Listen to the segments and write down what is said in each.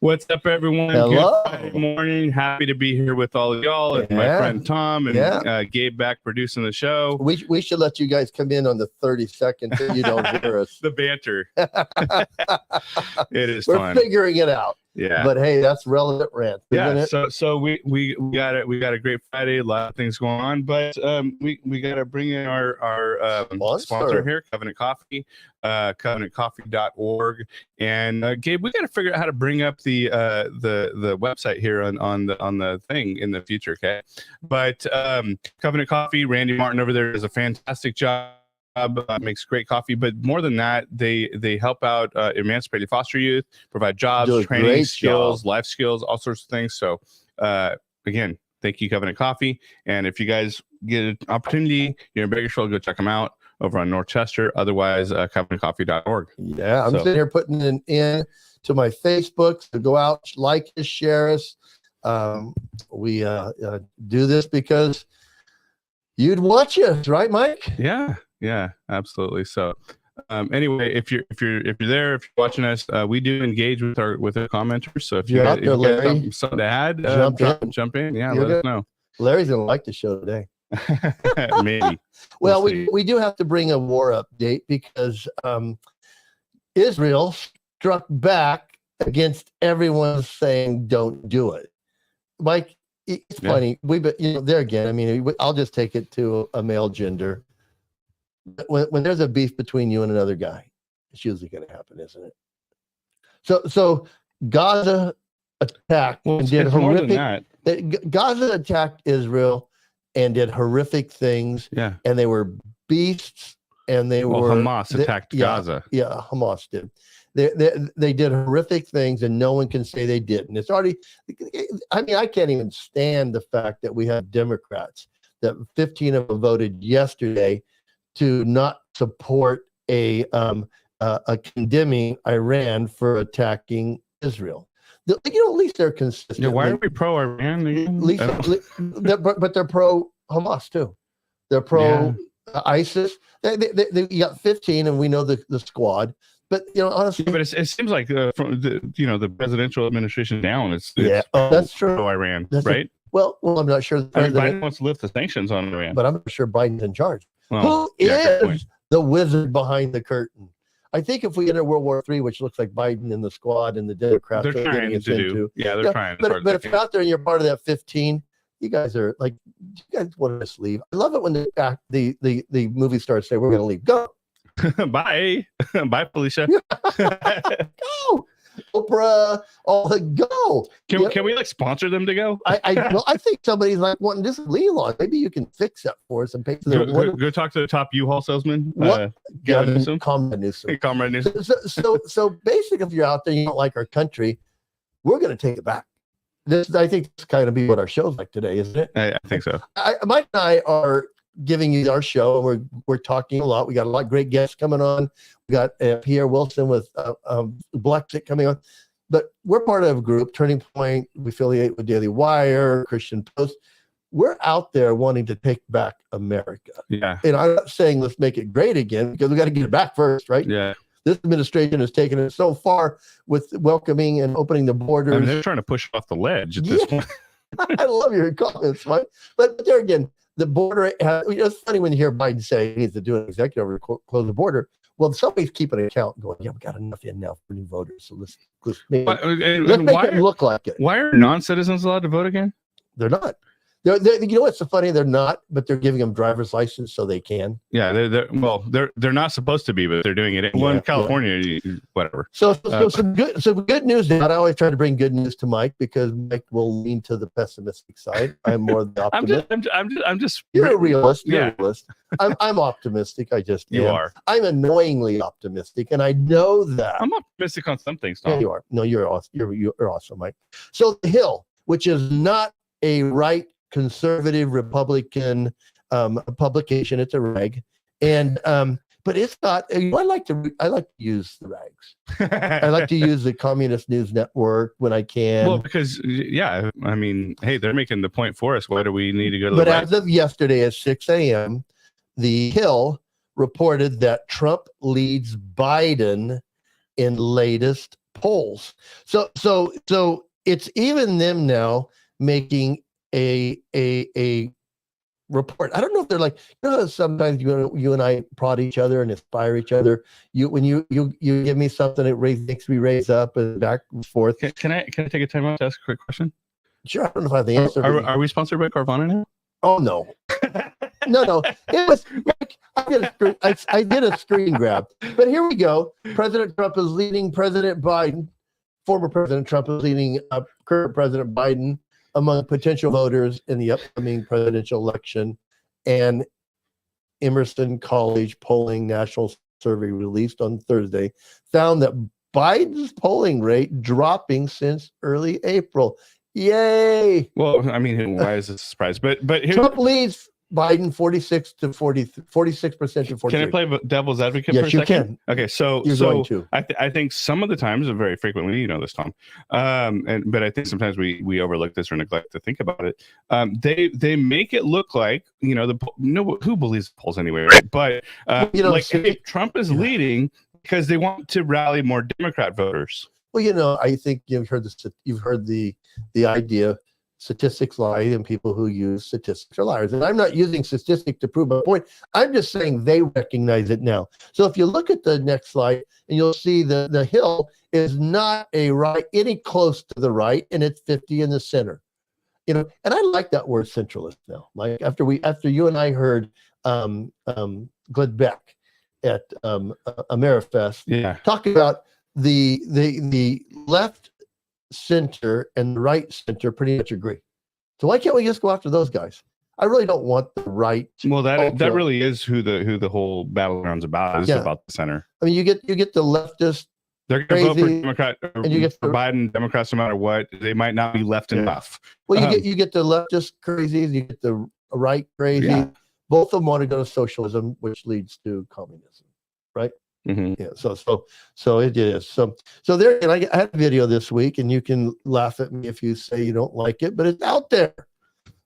What's up, everyone? Hello. Good Friday morning. Happy to be here with all of y'all. And my friend Tom and Gabe back producing the show. We should let you guys come in on the 32nd so you don't hear us. The banter. It is We're fun. figuring it out. Yeah. But hey, that's relevant rant. Yeah. So we got it. We got a great Friday. A lot of things going on, but we got to bring in our sponsor here, Covenant Coffee, covenantcoffee.org. And Gabe, we got to figure out how to bring up the website here on the thing in the future. Okay. But Covenant Coffee, Randy Martin over there does a fantastic job. Makes great coffee, but more than that, they help out emancipated foster youth, provide jobs, training, skills, life skills, all sorts of things. So again, thank you, Covenant Coffee. And if you guys get an opportunity, you're in Bakersfield, go check them out over on North Chester. Otherwise, covenantcoffee.org. Yeah, I'm sitting here putting it in to my Facebook. So go out, like us, share us. We do this because you'd watch us, right, Mike? Yeah, absolutely. So anyway, if you're there, if you're watching us, we do engage with our commenters. So if you guys have something to add, jump in. Yeah, let us know. Larry's gonna like the show today. Maybe. Well, we do have to bring a war update because Israel struck back against everyone saying don't do it. Mike, it's funny. There again. I mean, I'll just take it to a male gender. When there's a beef between you and another guy, it's usually going to happen, isn't it? So Gaza attacked and did horrific. Gaza attacked Israel and did horrific things. Yeah, and they were beasts. And Hamas attacked Gaza. Yeah, Hamas did. They did horrific things, and no one can say they didn't. It's already. I mean, I can't even stand the fact that we have Democrats that 15 of them voted yesterday to not support a condemning Iran for attacking Israel. At least they're consistent. Yeah, why are we pro-Iran again? But they're pro-Hamas too. They're pro-ISIS. They got 15, and we know the squad. But honestly, but it seems like from the presidential administration down, it's that's true. Pro-Iran, that's right? Well, I'm not sure. Biden wants to lift the sanctions on Iran, but I'm not sure Biden's in charge. Who is the wizard behind the curtain? I think if we enter World War III, which looks like Biden and the squad and the Democrats they're trying to do. Yeah, they're trying. But if you're out there and you're part of that 15, you guys are like, you guys want us to leave. I love it when the movie stars say, we're going to leave. Go. Bye. Bye, Felicia. Go. Oprah, go. Can we sponsor them to go? I think somebody's wanting this leave on. Maybe you can fix that for us and pay for their go talk to the top U-Haul salesman. Comrade Newsom. Comrade Newsom. So basically, if you're out there, you don't like our country, we're going to take it back. I think this kind of be what our show's like today, isn't it? I think so. Mike and I are giving you our show, and we're talking a lot. We got a lot of great guests coming on. We got Pierre Wilson with Blexit coming on, but we're part of a group, Turning Point. We affiliate with Daily Wire, Christian Post. We're out there wanting to take back America. Yeah, and I'm not saying let's make it great again, because we got to get it back first, right? Yeah. This administration has taken it so far with welcoming and opening the borders. I mean, they're trying to push it off the ledge at this point. I love your comments, Mike. But there again, the border, it's funny when you hear Biden say he needs to do an executive order to close the border. Well, somebody's keeping an account going, we got enough in now for new voters. So let's make it look like it. Why are non-citizens allowed to vote again? They're not. They're what's so funny? They're not, but they're giving them driver's license so they can. Yeah, they're not supposed to be, but they're doing it. In California, whatever. So some good news. Now, I always try to bring good news to Mike because Mike will lean to the pessimistic side. I'm more the optimist. I'm just. You're a realist. You're a realist. I'm optimistic. You are. I'm annoyingly optimistic, and I know that. I'm optimistic on some things, Tom. Yeah, you are. No, you're awesome. You're awesome, Mike. So The Hill, which is not a right conservative Republican publication, it's a rag, and but it's not. I like to use the rags. I like to use the Communist News Network when I can. Well, because I mean, hey, they're making the point for us. Why do we need to go to the right? As of yesterday at 6 a.m., The Hill reported that Trump leads Biden in latest polls. So it's even them now making a report. I don't know if they're like, how sometimes you and I prod each other and inspire each other. When you give me something, it makes me raise up and back and forth. Can I take a time out to ask a quick question? Sure. I don't know if I have the answer. Are we sponsored by Carvana now? Oh no. No. It was I did a screen grab. But here we go. President Trump is leading President Biden. Former President Trump is leading current President Biden among potential voters in the upcoming presidential election. And Emerson College polling national survey released on Thursday found that Biden's polling rate dropping since early April. Yay! Well, I mean, why is this a surprise? But here, Trump leads Biden 46% to 43%. Can I play devil's advocate? Yes, for a you second? can. Okay, so You're going to. I think some of the times, and very frequently, you know this, Tom, but I think sometimes we overlook this or neglect to think about it. They make it look like, you know, who believes polls anyway, right? But like if Trump is leading because they want to rally more Democrat voters. Well, you know, I think you've heard the idea. Statistics lie, and people who use statistics are liars. And I'm not using statistics to prove my point. I'm just saying they recognize it now. So if you look at the next slide, and you'll see the Hill is not any close to the right, and it's 50 in the center. You know, and I like that word centralist now. Like after you and I heard Glenn Beck at Amerifest talk about the left center and the right center pretty much agree. So why can't we just go after those guys? I really don't want the right. Well, that really is who the whole battleground's about. Is about the center. I mean, you get the leftist. They're going to vote for Democrat, and you get for Biden, Democrats, no matter what. They might not be left and left. Well, you get the leftist crazies, you get the right crazy. Yeah. Both of them want to go to socialism, which leads to communism, right? Mm-hmm. Yeah. So it is. So there. And I had a video this week, and you can laugh at me if you say you don't like it, but it's out there.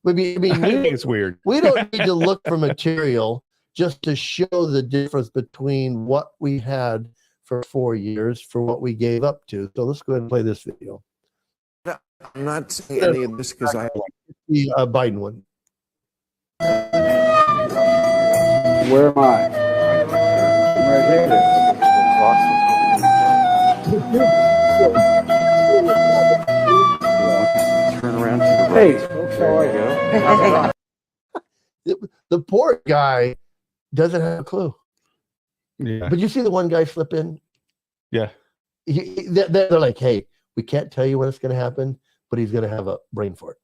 I mean, I think it's weird. We don't need to look for material just to show the difference between what we had for 4 years for what we gave up to. So let's go ahead and play this video. I'm not saying any of this because I like the Biden one. Where am I? Right here. Turn around to the right. Hey, there I go. The poor guy doesn't have a clue. Yeah. But you see the one guy slip in? Yeah. They're like, hey, we can't tell you when it's going to happen, but he's going to have a brain fart.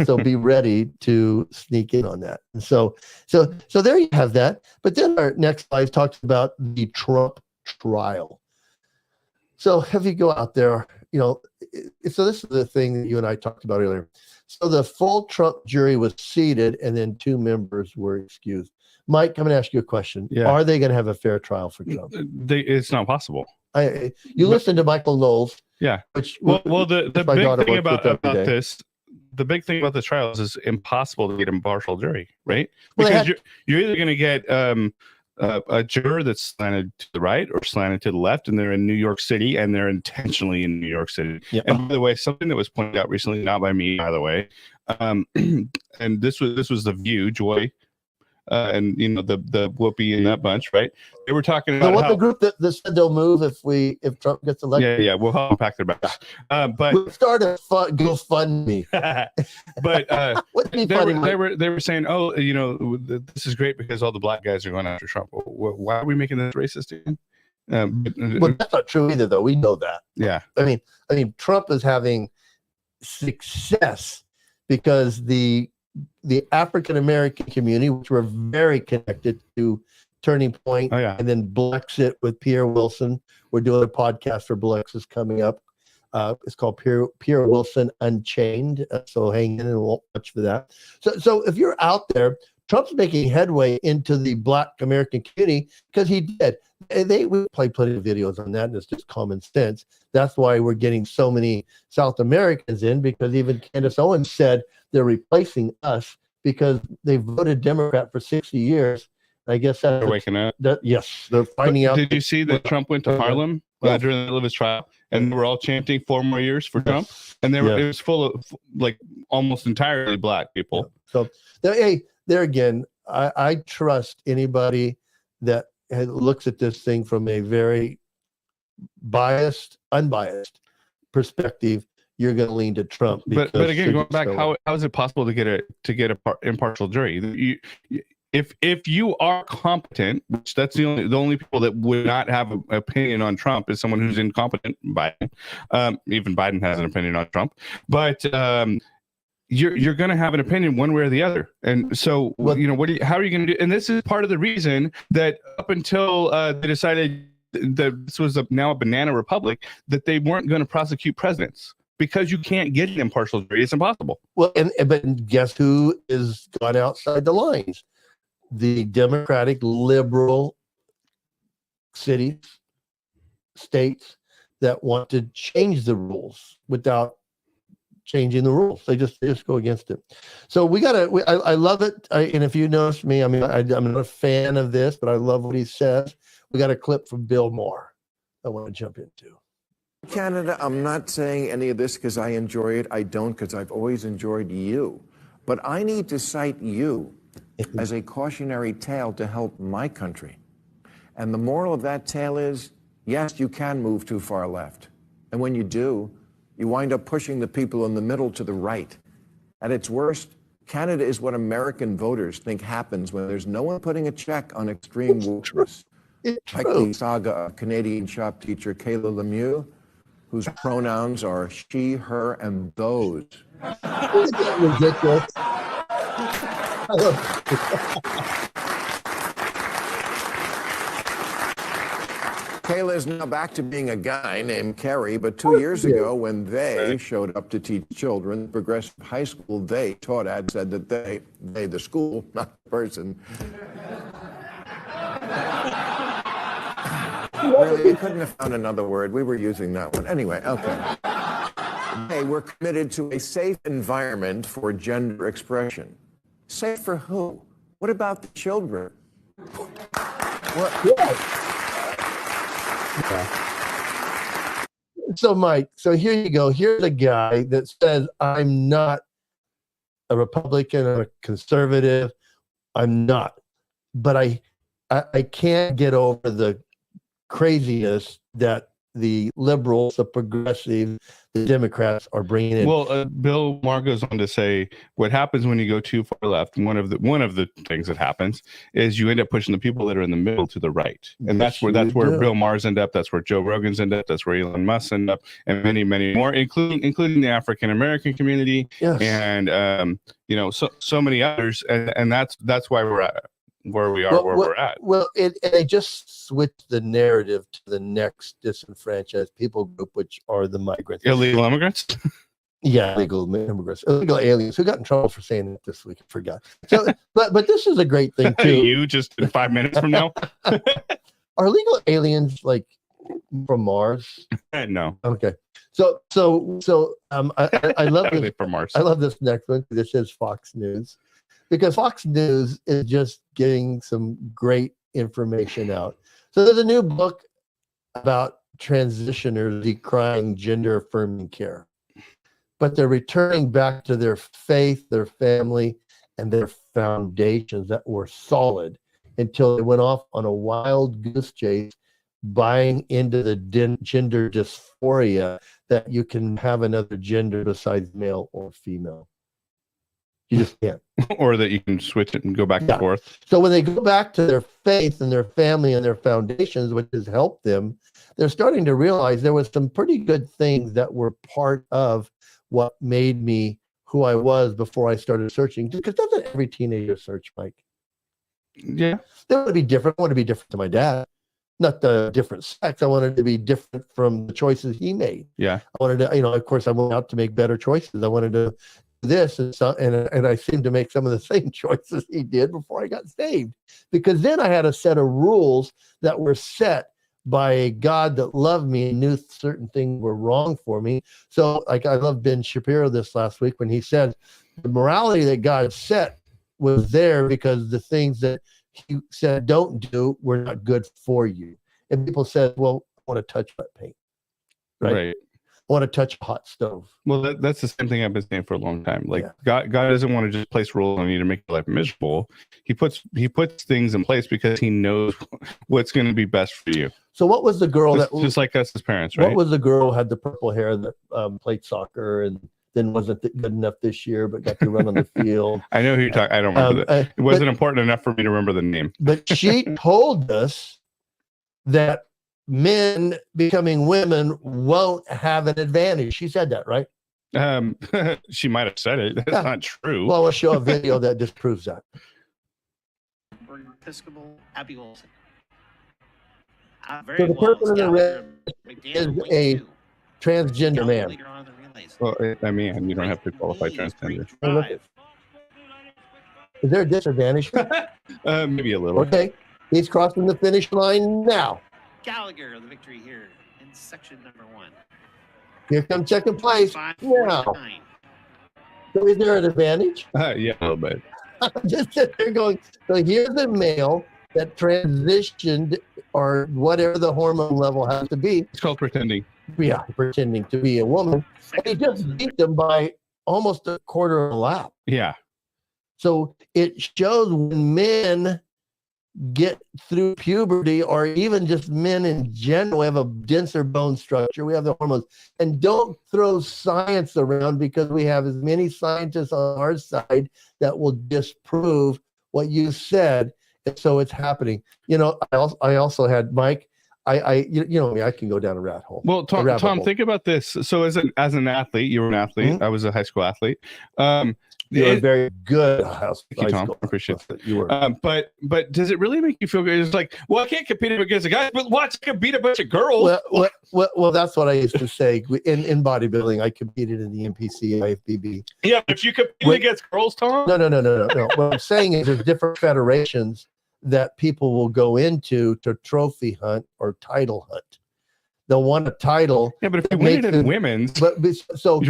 So be ready to sneak in on that. And so there you have that. But then our next slide talks about the Trump trial. So if you go out there, you know, so this is the thing that you and I talked about earlier. So the full Trump jury was seated, and then 2 members were excused. Mike, I'm going to ask you a question. Yeah. Are they going to have a fair trial for Trump? It's not possible. Listen to Michael Knowles. Yeah. The big thing about this. The big thing about the trials is impossible to get a impartial jury, right? Because you're either going to get a juror that's slanted to the right or slanted to the left, and they're in New York City, and they're intentionally in New York City. Yeah. And by the way, something that was pointed out recently, not by me, by the way, and this was the View, Joy, and you know the Whoopi and that bunch, right? They were talking about the group that said they'll move if Trump gets elected. Yeah, we'll help unpack their bags. But we'll start a GoFundMe. But they were saying, oh, you know, this is great because all the black guys are going after Trump. Why are we making this racist again? Well, that's not true either, though. We know that. Yeah. I mean, Trump is having success because the African American community, which were very connected to Turning Point, and then Blexit with Pierre Wilson. We're doing a podcast for Blexit coming up. It's called Pierre Wilson Unchained. So hang in and we'll watch for that. So if you're out there, Trump's making headway into the Black American community because he did. We play plenty of videos on that, and it's just common sense. That's why we're getting so many South Americans in, because even Candace Owens said they're replacing us because they voted Democrat for 60 years. I guess they're waking up. Yes, they're finding out. Did you see that Trump went to Harlem during the middle of his trial, and they were all chanting 4 more years for Trump, and it was full of like almost entirely black people. So there again, I trust anybody that looks at this thing from a very unbiased perspective. You're going to lean to Trump. But again, going back, how is it possible to get a impartial jury? If you are competent, which that's the only people that would not have an opinion on Trump is someone who's incompetent. Biden, even Biden has an opinion on Trump, but you're going to have an opinion one way or the other. And so, how are you going to do? And this is part of the reason that up until they decided that this was now a banana republic, that they weren't going to prosecute presidents. Because you can't get an impartial jury. It's impossible. Well, but guess who is gone outside the lines? The Democratic liberal cities, states that want to change the rules without changing the rules. They just go against it. So I love it. And if you notice me, I mean, I'm not a fan of this, but I love what he says. We got a clip from Bill Maher I want to jump into. Canada, I'm not saying any of this because I enjoy it. I don't, because I've always enjoyed you. But I need to cite you as a cautionary tale to help my country. And the moral of that tale is, yes, you can move too far left. And when you do, you wind up pushing the people in the middle to the right. At its worst, Canada is what American voters think happens when there's no one putting a check on extreme wokeness. Like the saga of Canadian shop teacher Kayla Lemieux, whose pronouns are she, her, and those. Isn't that ridiculous? Kayla is now back to being a guy named Kerry, but 2 years ago, when they showed up to teach children Progressive High School, they, Taudad, said that they, the school, not the person. Really, we couldn't have found another word. We were using that one. Anyway, okay. Hey, we're committed to a safe environment for gender expression. Safe for who? What about the children? What? Yeah. So, Mike, here you go. Here's a guy that says, I'm not a Republican, I'm a conservative. I'm not. But I can't get over the craziness that the liberals, the progressive, the Democrats are bringing in. Well, Bill Maher goes on to say what happens when you go too far left. One of the things that happens is you end up pushing the people that are in the middle to the right, and that's where Bill Maher's end up. That's where Joe Rogan's end up. That's where Elon Musk end up, and many more, including the African American community, and so many others, and that's why we're at where we are, we're at. Well, they just switched the narrative to the next disenfranchised people group, which are the migrants. Illegal immigrants? Yeah, illegal immigrants. Illegal aliens. Who got in trouble for saying that this week? I forgot. So, but this is a great thing, too. You just in 5 minutes from now? Are illegal aliens like from Mars? No. Okay. So I love this. From Mars. I love this next one. This is Fox News. Because Fox News is just getting some great information out. So there's a new book about transitioners decrying gender affirming care. But they're returning back to their faith, their family, and their foundations that were solid until they went off on a wild goose chase, buying into the gender dysphoria that you can have another gender besides male or female. You just can't. Or that you can switch it and go back and forth. So when they go back to their faith and their family and their foundations, which has helped them, they're starting to realize there was some pretty good things that were part of what made me who I was before I started searching. Because doesn't every teenager search, Mike? Yeah. They want to be different. I want to be different to my dad. Not the different sex. I wanted to be different from the choices he made. Yeah. I wanted to, of course, I went out to make better choices. I wanted to this and I seemed to make some of the same choices he did before I got saved, because then I had a set of rules that were set by a God that loved me and knew certain things were wrong for me. So like I love Ben Shapiro this last week when he said the morality that God set was there because the things that he said don't do were not good for you. And people said, well, I want to touch that paint. right? I want to touch a hot stove. Well, that's the same thing I've been saying for a long time. Like Yeah. God doesn't want to just place rules on you to make your life miserable. He puts things in place because he knows what's going to be best for you. So what was the girl just like us as parents, right? What was the girl who had the purple hair that played soccer and then wasn't good enough this year, but got to run on the field? I know who you're talking. I don't remember that. It wasn't important enough for me to remember the name. But she told us that men becoming women won't have an advantage. She said that, right? She might have said it. That's not true. Well, we'll show a video that disproves that. Episcopal Abby Olson. So the person in the red is a transgender man. Well, I mean, you don't have to qualify transgender. Is there a disadvantage? Maybe a little. Okay, he's crossing the finish line now. Gallagher, the victory here in section number 1. Here comes second place now. So is there an advantage? Yeah, a little bit. Just sit there going, so here's a male that transitioned or whatever the hormone level has to be. It's called pretending. Yeah, pretending to be a woman. And he just beat them by almost a quarter of a lap. Yeah. So it shows when men get through puberty, or even just men in general, we have a denser bone structure, we have the hormones. And don't throw science around, because we have as many scientists on our side that will disprove what you said. And so it's happening. You know, I also had Mike. You know me, I can go down a rat hole. Well, Tom, think about this. So as an athlete, you were an athlete. Mm-hmm. I was a high school athlete. You were very good. Thank you, Tom. I appreciate that. You were. But does it really make you feel good? It's like, well, I can't compete against a guy, but watch, I can beat a bunch of girls. Well, that's what I used to say. In bodybuilding, I competed in the NPC, IFBB. Yeah, if you compete against girls, Tom? No. What I'm saying is there's different federations that people will go into to trophy hunt or title hunt. They'll want a title. Yeah, but if you win it in women's, so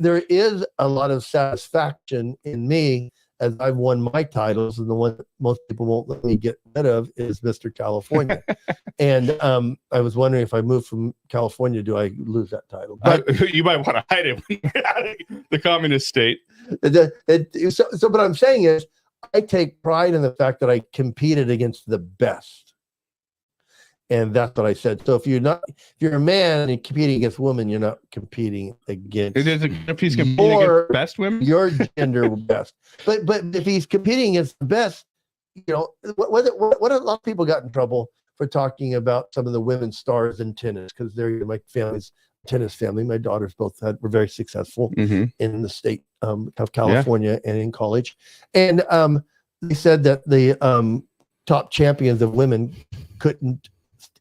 there is a lot of satisfaction in me as I've won my titles, and the one that most people won't let me get rid of is Mr. California. And I was wondering, if I move from California, do I lose that title? But, you might want to hide it when you're out of the communist state. So what I'm saying is, I take pride in the fact that I competed against the best. And that's what I said. So if you're a man and you're competing against women, you're not competing against if he's competing against best women, your gender best. But if he's competing against the best, you know, what a lot of people got in trouble for talking about some of the women stars in tennis, because they're my family's tennis family. My daughters both were very successful in the state of California and in college. And they said that the top champions of women couldn't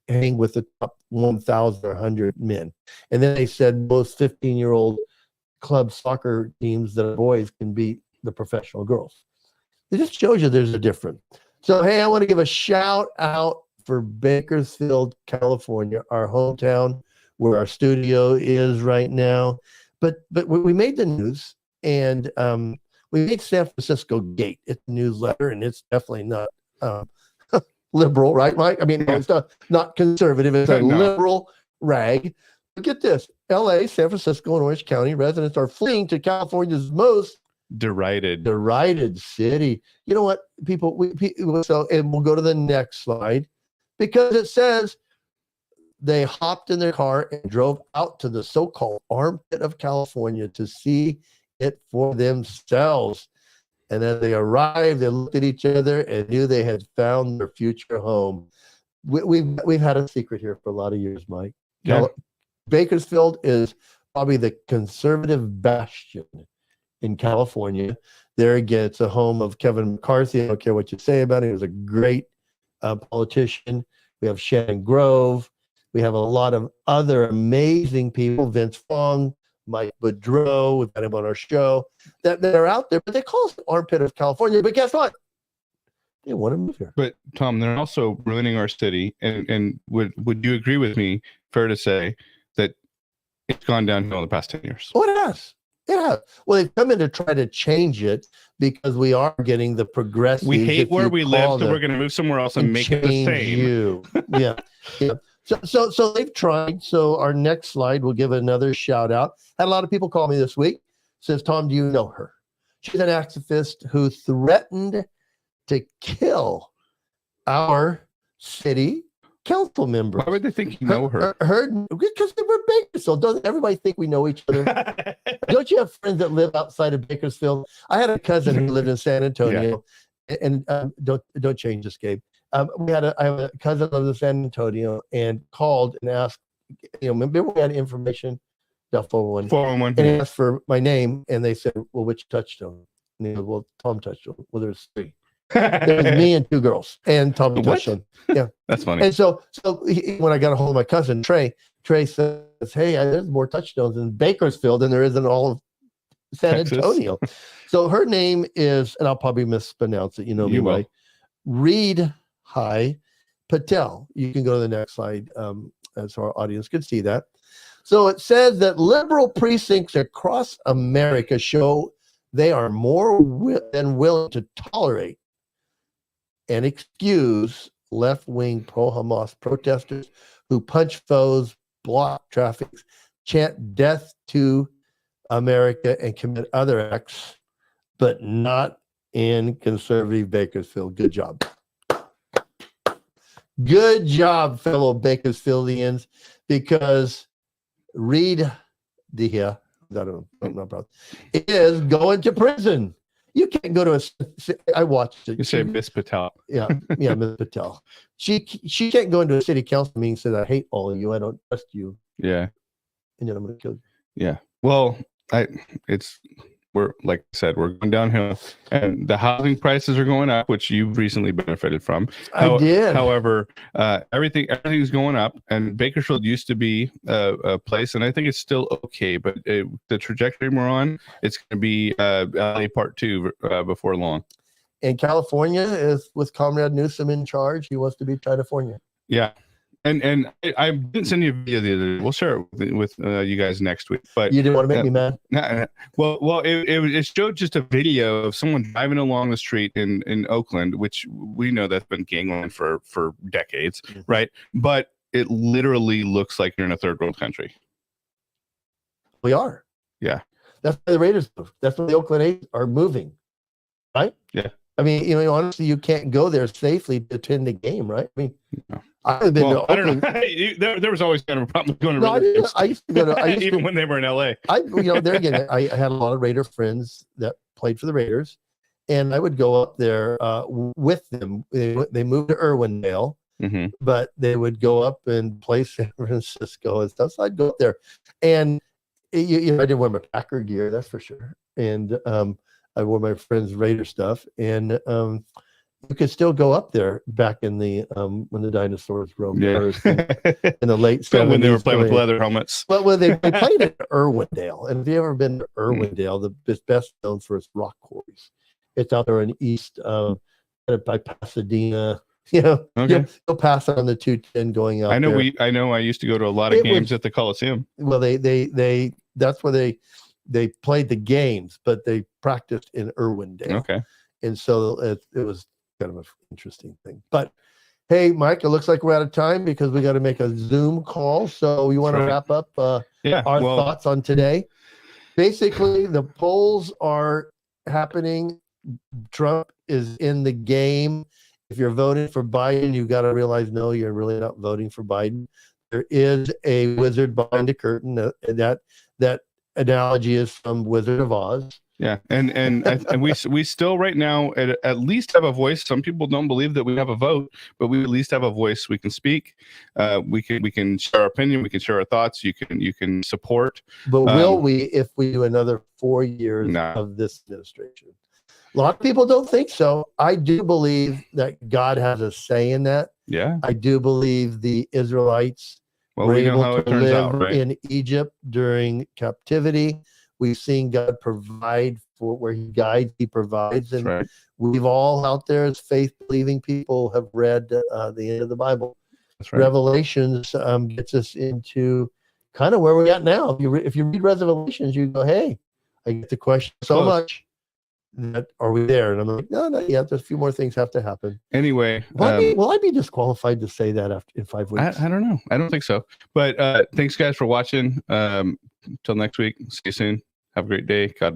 hang with the top 1,000 or 100 men. And then they said most 15-year-old club soccer teams that are boys can beat the professional girls. It just shows you there's a difference. So, hey, I want to give a shout out for Bakersfield, California, our hometown, where our studio is right now. But we made the news, and we made San Francisco Gate. It's a newsletter, and it's definitely not liberal, right, Mike? I mean, it's not conservative. It's a liberal rag. But get this: L.A., San Francisco, and Orange County residents are fleeing to California's most derided city. You know what, people? And we'll go to the next slide, because it says they hopped in their car and drove out to the so-called armpit of California to see it for themselves. And as they arrived, they looked at each other and knew they had found their future home. We've had a secret here for a lot of years, Mike. Yeah. Bakersfield is probably the conservative bastion in California. There again, it's a home of Kevin McCarthy. I don't care what you say about him. He was a great politician. We have Shannon Grove. We have a lot of other amazing people. Vince Fong, Mike Boudreau, we've had him on our show, that are out there, but they call us the armpit of California. But guess what? They want to move here. But Tom, they're also ruining our city. And would you agree with me, fair to say, that it's gone downhill in the past 10 years? Oh, it has. It has. Well, they've come in to try to change it, because we are getting the progressive. We hate where we live, so we're going to move somewhere else and make it the same. Yeah. So they've tried. So our next slide will give another shout out. Had a lot of people call me this week. Says, Tom, do you know her? She's an activist who threatened to kill our city council members. Why would they think you know her? Because we're Bakersfield. Doesn't everybody think we know each other? Don't you have friends that live outside of Bakersfield? I had a cousin who lived in San Antonio, and don't change this, Gabe. I have a cousin that lives in San Antonio and called and asked, remember we had information, the 411. 411. And he asked for my name, and they said, well, which touchstone? And he goes, well, Tom Touchstone. Well, there's 3. There's me and 2 girls, and Tom Touchstone. Yeah, that's funny. And so when I got a hold of my cousin Trey says, hey, there's more touchstones in Bakersfield than there is in all of San Antonio. So her name is, and I'll probably mispronounce it, me, right? Reed Hi Patel. You can go to the next slide, so our audience can see that. So it says that liberal precincts across America show they are more than willing to tolerate and excuse left-wing pro-Hamas protesters who punch foes, block traffic, chant death to America, and commit other acts, but not in conservative Bakersfield. Good job. Good job, fellow Bakersfieldians, because Reed Dihia, is going to prison. You can't go to I watched it. You say Miss Patel. Yeah, Miss Patel. She can't go into a city council meeting and say, I hate all of you. I don't trust you. Yeah. And then I'm going to kill you. Yeah. Well, we're like I said, we're going downhill, and the housing prices are going up, which you've recently benefited from. I did. However, everything's going up, and Bakersfield used to be a place, and I think it's still okay, but the trajectory we're on, it's going to be LA Part 2 before long. And California is with Comrade Newsom in charge. He wants to be California. Yeah. And I didn't send you a video the other day. We'll share it with you guys next week. But you didn't want to make me mad. Well, it showed just a video of someone driving along the street in Oakland, which we know that's been gangland for decades, right? But it literally looks like you're in a third world country. We are. Yeah. That's why the Raiders move. That's why the Oakland A's are moving, right? Yeah. I mean, honestly, you can't go there safely to attend the game, right? I mean. No. I've been to Oakland. I don't know. There was always kind of a problem going to I used to go to even when they were in LA. There again, I had a lot of Raider friends that played for the Raiders, and I would go up there with them. They moved to Irwindale, but they would go up and play San Francisco and stuff. So I'd go up there, and I didn't wear my Packer gear, that's for sure. And I wore my friend's Raider stuff, and you could still go up there back in the when the dinosaurs roamed Earth in the late 70s. When they were playing with leather helmets. Well, they played at Irwindale. And if you've ever been to Irwindale, it's best known for its rock quarries. It's out there in east by Pasadena. You'll pass it on the 210 going out. I know I used to go to a lot of games at the Coliseum. Well, they that's where they played the games, but they practiced in Irwindale. Okay. And so it was kind of an interesting thing. But hey, Mike, it looks like we're out of time because we got to make a Zoom call. So you want to wrap up our thoughts on today? Basically, the polls are happening. Trump is in the game. If you're voting for Biden, you've got to realize, no, you're really not voting for Biden. There is a wizard behind the curtain. That analogy is from Wizard of Oz. Yeah, and we still right now at least have a voice. Some people don't believe that we have a vote, but we at least have a voice. We can speak. We can share our opinion. We can share our thoughts. You can support. But will we if we do another 4 years of this administration? A lot of people don't think so. I do believe that God has a say in that. Yeah, I do believe the Israelites were able to live in Egypt during captivity. We've seen God provide for where he guides, he provides. And we've all out there as faith-believing people have read the end of the Bible. That's right. Revelations gets us into kind of where we're at now. If you read Revelations, you go, hey, I get to question so much. are we there? And I'm like, no, not yet. There's a few more things have to happen. Anyway, Will I be disqualified to say that in 5 weeks? I don't know. I don't think so. But thanks, guys, for watching. Till next week. See you soon. Have a great day. God